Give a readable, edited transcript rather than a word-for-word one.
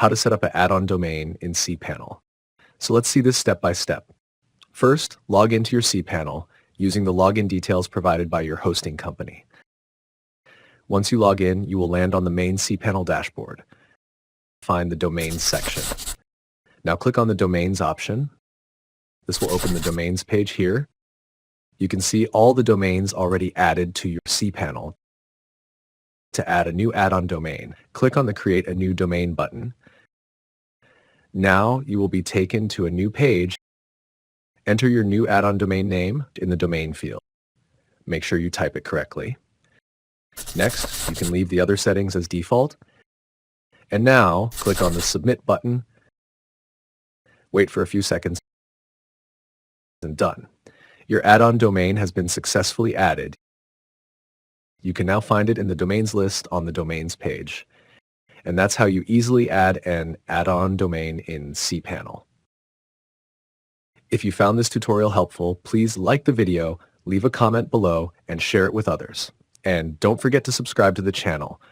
how to set up an add-on domain in cPanel. So let's see this step by step. First, log into your cPanel using the login details provided by your hosting company. Once you log in, you will land on the main cPanel dashboard. Find the Domains section. Now click on the Domains option. This will open the Domains page here. You can see all the domains already added to your cPanel. To add a new add-on domain, click on the Create a New Domain button. Now you will be taken to a new page. Enter your new add-on domain name in the domain field. Make sure you type it correctly. Next, you can leave the other settings as default. And now, click on the Submit button. Wait for a few seconds, and done. Your add-on domain has been successfully added. You can now find it in the domains list on the Domains page. And that's how you easily add an add-on domain in cPanel. If you found this tutorial helpful, please like the video, leave a comment below, and share it with others. And don't forget to subscribe to the channel.